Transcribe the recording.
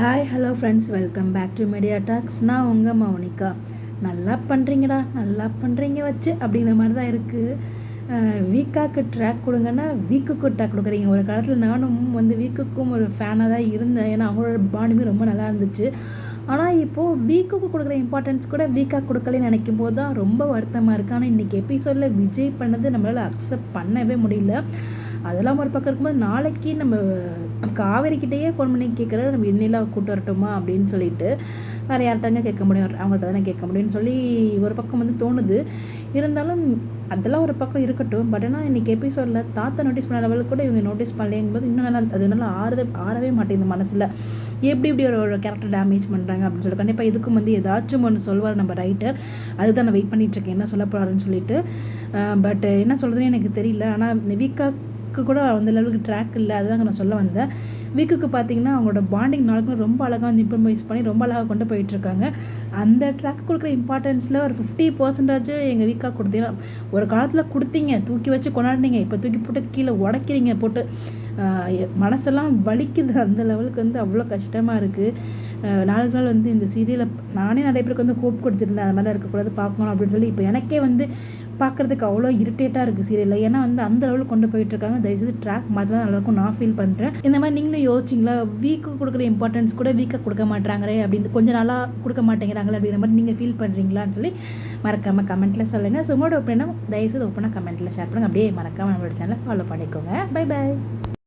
Hi hello friends, welcome back to Media Talks. நான் உங்கள் மௌனிகா. நல்லா பண்ணுறீங்கடா, நல்லா பண்ணுறீங்க வச்சு அப்படிங்கிற மாதிரி தான் இருக்குது. வீக்காக்கு ட்ராக் கொடுங்கன்னா வீக்குக்கு ட்ராக் கொடுக்குறீங்க. ஒரு காலத்தில் நானும் வீக்குக்கும் ஒரு ஃபேனாக தான் இருந்தேன். ஏன்னா அவங்களோட பாண்டுமே ரொம்ப நல்லா இருந்துச்சு. ஆனால் இப்போது வீக்குக்கு கொடுக்குற இம்பார்ட்டன்ஸ் கூட வீக்காக கொடுக்கலன்னு நினைக்கும் போது தான் ரொம்ப வருத்தமாக இருக்குது. ஆனால் இன்றைக்கி எபிசோடில் விஜய் பண்ணது நம்மளால் அக்செப்ட் பண்ணவே முடியல. அதெல்லாம் ஒரு பக்கம் இருக்கும்போது நாளைக்கு நம்ம காவேரிக்கிட்டேயே ஃபோன் பண்ணி கேட்குற நம்ம இன்னிலாவை கூட்டு வரட்டுமா அப்படின்னு சொல்லிட்டு வேறு யார்கிட்டங்க கேட்க முடியும், அவங்கள்ட்ட தானே கேட்க முடியும்னு சொல்லி ஒரு பக்கம் தோணுது. இருந்தாலும் அதெல்லாம் ஒரு பக்கம் இருக்கட்டும். பட் ஆனால் இன்றைக்கி எபிசோடில் தாத்தா நோட்டீஸ் பண்ண லெவலுக்கு கூட இவங்க நோட்டீஸ் பண்ணலேங்கும்போது இன்னும் நல்லா அது நல்லா ஆறவே மாட்டேங்குது மனசில். எப்படி இப்படி ஒரு கேரக்டர் டேமேஜ் பண்ணுறாங்க அப்படின்னு சொல்லி கண்டிப்பாக இதுக்கும் ஏதாச்சும் ஒன்று சொல்வார் நம்ம ரைட்டர். அதுதான் நான் வெயிட் பண்ணிகிட்ருக்கேன் என்ன சொல்ல போகிறாருன்னு சொல்லிட்டு. பட் என்ன சொல்கிறதுன்னு எனக்கு தெரியல. ஆனால் வீக்காக கூட அந்த லெவலுக்கு ட்ராக் இல்லை, அதுதான் நான் சொல்ல வந்தேன். வீக்குக்கு பார்த்தீங்கன்னா அவங்களோட பாண்டிங் நாளுக்கு ரொம்ப அழகாக இம்ப்ரமைஸ் பண்ணி ரொம்ப அழகாக கொண்டு போயிட்டுருக்காங்க. அந்த ட்ராக் கொடுக்குற இம்பார்ட்டன்ஸில் ஒரு 50% எங்கள் வீக்காக கொடுத்தீங்கன்னா, ஒரு காலத்தில் கொடுத்தீங்க, தூக்கி வச்சு கொண்டாடினீங்க, இப்போ தூக்கி போட்டு கீழே உடைக்கிறீங்க போட்டு. மனசெல்லாம் வலிக்குது. அந்த லெவலுக்கு அவ்வளோ கஷ்டமாக இருக்குது. நாளுக்கு நாள் இந்த சீரியலை நானே நிறைய பேருக்கு ஹோப் கொடுத்துருந்தேன், அது மாதிரிலாம் இருக்கக்கூடாது பார்க்கணும் அப்படின்னு சொல்லி. இப்போ எனக்கே பார்க்குறதுக்கு அவ்வளோ இரிட்டேட்டாக இருக்குது சீரியலில். ஏன்னா அந்த லெவலுக்கு கொண்டு போயிட்டுருக்காங்க. தயவுசெய்து ட்ராக் மாதிரி தான் நல்லாயிருக்கும் நான் ஃபீல் பண்ணுறேன். இந்த மாதிரி நீங்களும் யோசிச்சிங்களா, வீக்கு கொடுக்குற இம்பார்ட்டன்ஸ் கூட வீக்காக கொடுக்க மாட்டாங்களே அப்படின்னு, கொஞ்சம் நாளாக கொடுக்க மாட்டேங்கிறாங்களே அப்படிங்கிற மாதிரி நீங்கள் ஃபீல் பண்ணுறீங்களான்னு சொல்லி மறக்காமல் கமெண்ட்டில் சொல்லுங்கள். ஸோ உங்களோட ஒப்பீனியனை தயவுசெய்து ஓப்பனாக கமெண்ட்டில் ஷேர் பண்ணுங்கள். அப்படியே மறக்காமல் நம்மளோட சேனலை ஃபாலோ பண்ணிக்கோங்க. Bye bye.